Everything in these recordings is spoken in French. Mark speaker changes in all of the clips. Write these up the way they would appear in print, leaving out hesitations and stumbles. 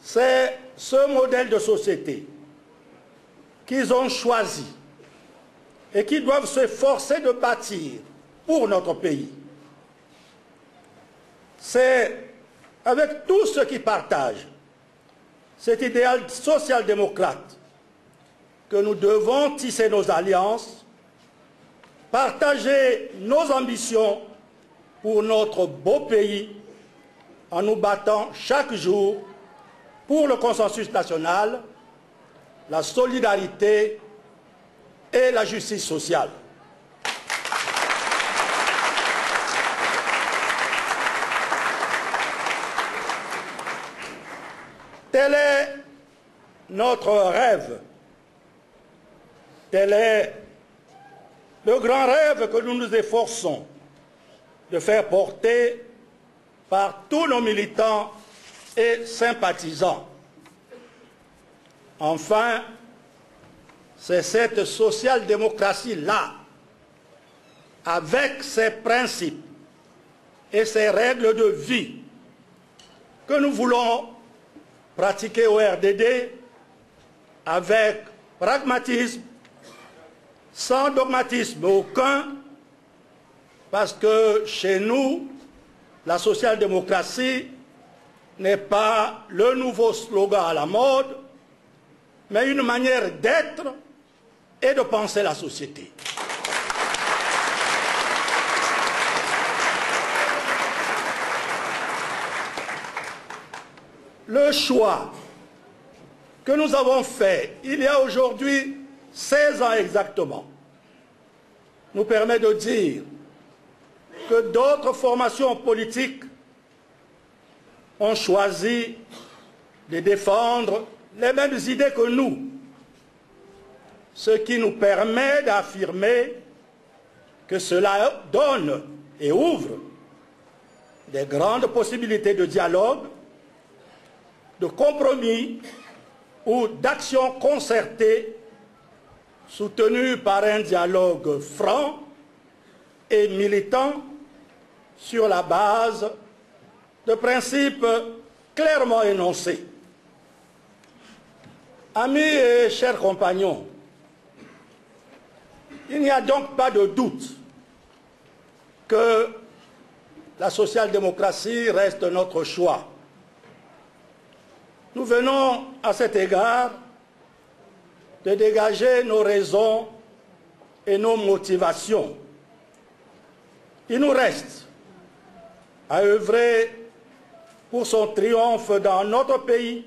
Speaker 1: C'est ce modèle de société qu'ils ont choisi et qu'ils doivent s'efforcer de bâtir pour notre pays. C'est avec tous ceux qui partagent cet idéal social-démocrate que nous devons tisser nos alliances, partager nos ambitions pour notre beau pays en nous battant chaque jour pour le consensus national, la solidarité et la justice sociale. Tel est notre rêve. Tel est le grand rêve que nous nous efforçons de faire porter par tous nos militants et sympathisants. Enfin, c'est cette social-démocratie-là, avec ses principes et ses règles de vie, que nous voulons pratiquer au RDD avec pragmatisme, sans dogmatisme aucun, parce que chez nous, la social-démocratie n'est pas le nouveau slogan à la mode, mais une manière d'être et de penser la société. Le choix que nous avons fait il y a aujourd'hui 16 ans exactement nous permet de dire que d'autres formations politiques ont choisi de défendre les mêmes idées que nous, ce qui nous permet d'affirmer que cela donne et ouvre des grandes possibilités de dialogue, de compromis ou d'action concertée soutenue par un dialogue franc et militant sur la base de principes clairement énoncés. Amis et chers compagnons, il n'y a donc pas de doute que la social-démocratie reste notre choix. Nous venons à cet égard de dégager nos raisons et nos motivations. Il nous reste à œuvrer pour son triomphe dans notre pays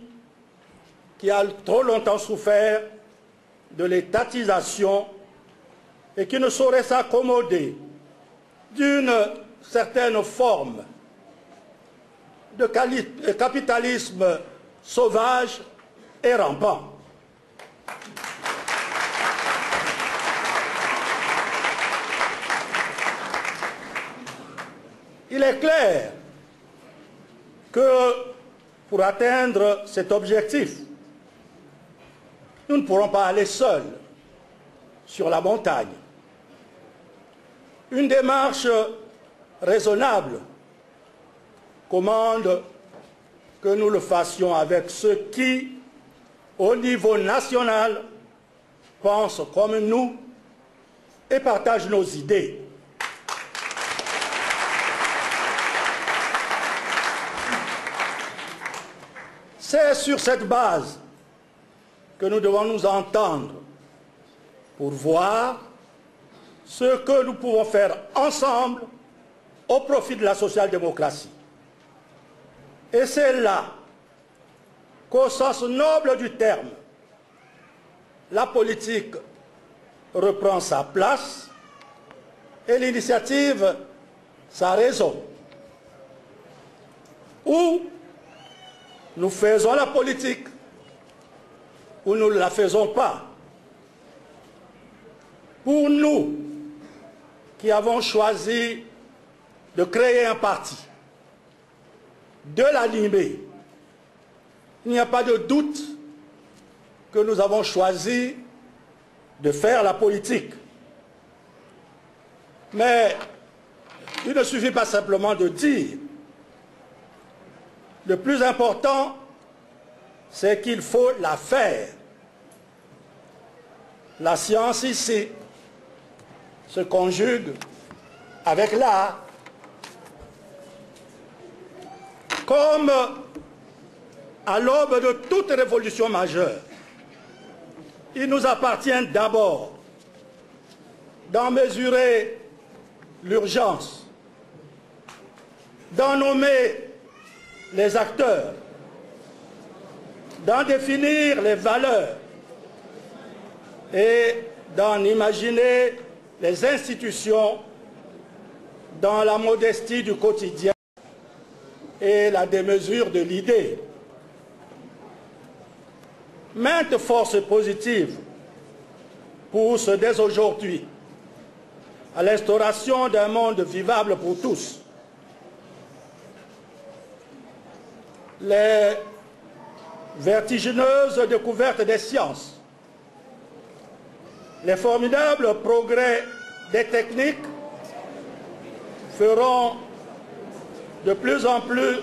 Speaker 1: qui a trop longtemps souffert de l'étatisation et qui ne saurait s'accommoder d'une certaine forme de capitalisme sauvage et rampant. Il est clair que pour atteindre cet objectif, nous ne pourrons pas aller seuls sur la montagne. Une démarche raisonnable commande que nous le fassions avec ceux qui, au niveau national, pensent comme nous et partagent nos idées. C'est sur cette base que nous devons nous entendre pour voir ce que nous pouvons faire ensemble au profit de la social-démocratie. Et c'est là qu'au sens noble du terme, la politique reprend sa place et l'initiative sa raison. Ou nous faisons la politique, ou nous ne la faisons pas. Pour nous qui avons choisi de créer un parti, de l'animer, il n'y a pas de doute que nous avons choisi de faire la politique. Mais il ne suffit pas simplement de dire. Le plus important, c'est qu'il faut la faire. La science ici se conjugue avec l'art. Comme à l'aube de toute révolution majeure, il nous appartient d'abord d'en mesurer l'urgence, d'en nommer les acteurs, d'en définir les valeurs et d'en imaginer les institutions dans la modestie du quotidien et la démesure de l'idée. Maintes forces positives poussent dès aujourd'hui à l'instauration d'un monde vivable pour tous. Les vertigineuses découvertes des sciences, les formidables progrès des techniques feront de plus en plus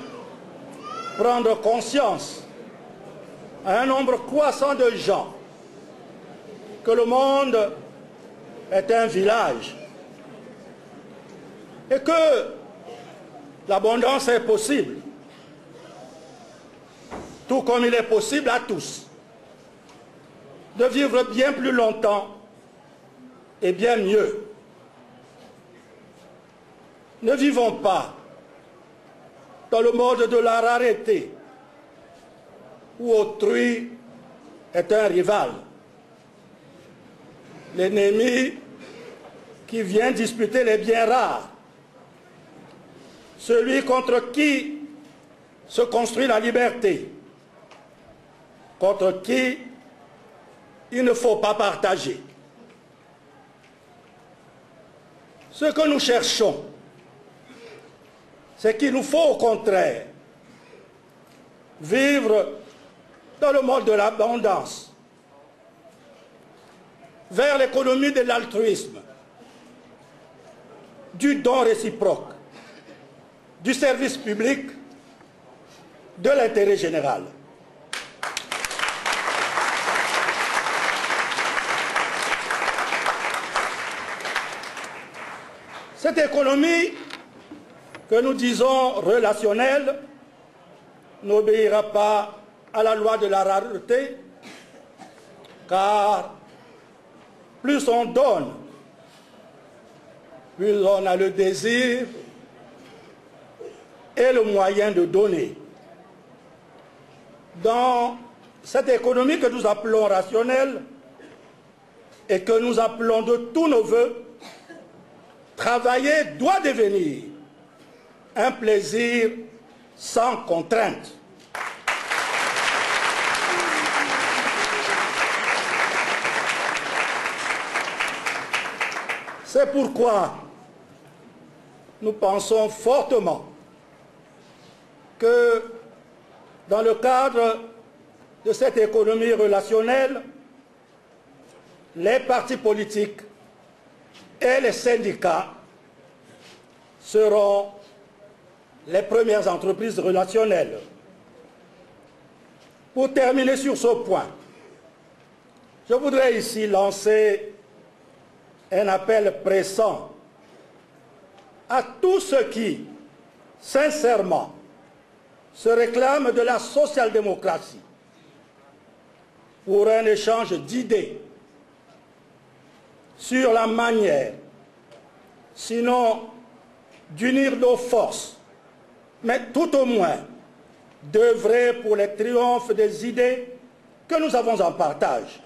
Speaker 1: prendre conscience à un nombre croissant de gens que le monde est un village et que l'abondance est possible, tout comme il est possible à tous de vivre bien plus longtemps et bien mieux. Ne vivons pas dans le mode de la rareté, où autrui est un rival, l'ennemi qui vient disputer les biens rares, celui contre qui se construit la liberté, contre qui il ne faut pas partager. Ce que nous cherchons, c'est qu'il nous faut au contraire vivre dans le mode de l'abondance, vers l'économie de l'altruisme, du don réciproque, du service public, de l'intérêt général. Cette économie que nous disons relationnelle n'obéira pas à la loi de la rareté, car plus on donne, plus on a le désir et le moyen de donner. Dans cette économie que nous appelons rationnelle et que nous appelons de tous nos voeux, travailler doit devenir un plaisir sans contrainte. C'est pourquoi nous pensons fortement que dans le cadre de cette économie relationnelle, les partis politiques et les syndicats seront les premières entreprises relationnelles. Pour terminer sur ce point, je voudrais ici lancer un appel pressant à tous ceux qui, sincèrement, se réclament de la social-démocratie pour un échange d'idées sur la manière, sinon d'unir nos forces, mais tout au moins d'œuvrer pour les triomphes des idées que nous avons en partage.